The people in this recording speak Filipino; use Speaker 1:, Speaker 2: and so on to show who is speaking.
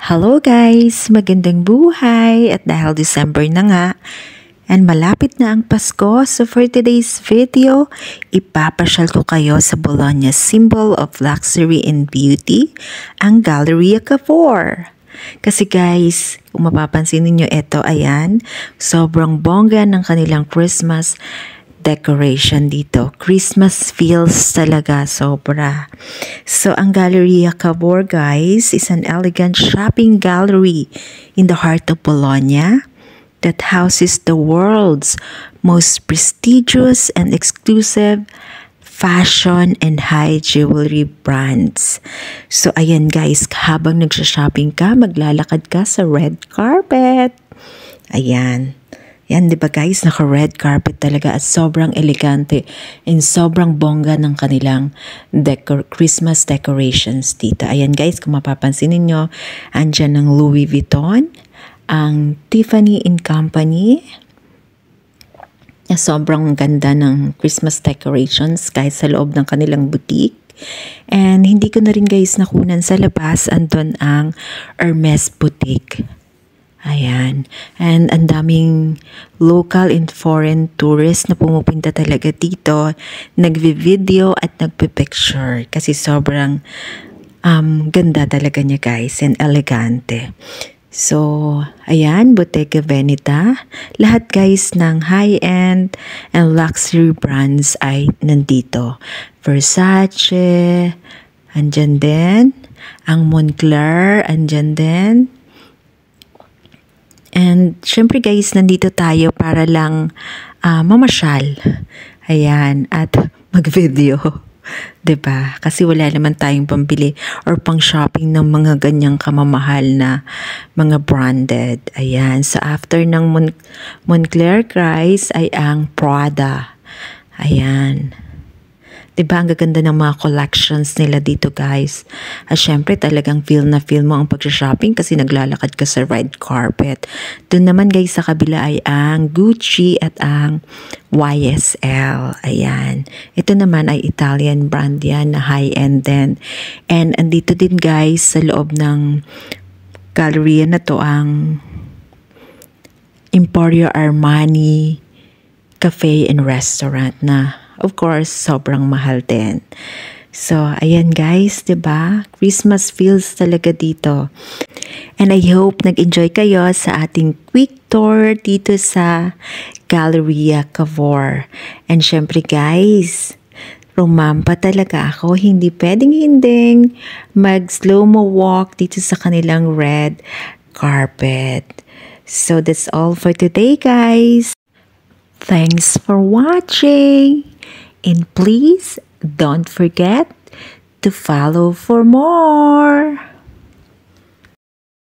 Speaker 1: Hello guys! Magandang buhay! At dahil December na nga, and malapit na ang Pasko, so for today's video, ipapasyal ko kayo sa Bologna's symbol of luxury and beauty, ang Galleria Cavour. Kasi guys, kung mapapansin niyo ito, ayan, sobrang bongga ng kanilang Christmas decoration dito. Christmas feels talaga sobra. So, ang Galleria Cavour, guys, is an elegant shopping gallery in the heart of Bologna that houses the world's most prestigious and exclusive fashion and high jewelry brands. So, ayan guys, habang nagsha-shopping ka, maglalakad ka sa red carpet. Ayan. Yan, di ba guys, naka-red carpet talaga at sobrang elegante and sobrang bongga ng kanilang Christmas decorations dito. Ayan guys, kung mapapansin ninyo, andyan ng Louis Vuitton, ang Tiffany & Company, na sobrang ganda ng Christmas decorations guys sa loob ng kanilang boutique. And hindi ko na rin guys nakunan sa labas, andun ang Hermes Boutique. Ayan. And ang daming local and foreign tourists na pumupunta talaga dito, nagvi-video at nagpi-picture kasi sobrang ganda talaga niya guys and elegante. So, ayan, Bottega Veneta. Lahat guys ng high-end and luxury brands ay nandito. Versace, andyan din. Ang Moncler, andyan din. And syempre guys, nandito tayo para lang mamasyal. Ayan, at mag-video. 'Di ba? Kasi wala naman tayong pambili or pang shopping ng mga ganyang kamamahal na mga branded. Ayan, so after ng Moncler guys ay ang Prada. Ayan. Diba, ang gaganda ng mga collections nila dito guys. At syempre talagang feel na feel mo ang pag-shopping kasi naglalakad ka sa red carpet. Doon naman guys sa kabila ay ang Gucci at ang YSL. Ayan. Ito naman ay Italian brand yan na high-end din. And andito din guys sa loob ng galleria na to ang Emporio Armani Cafe and Restaurant na of course, sobrang mahal din. So, ayan guys, 'di ba? Christmas feels talaga dito. And I hope nag-enjoy kayo sa ating quick tour dito sa Galleria Cavour. And syempre guys, rumampa talaga ako. Hindi pwedeng hinding mag-slow-mo walk dito sa kanilang red carpet. So, that's all for today guys. Thanks for watching. And please don't forget to follow for more.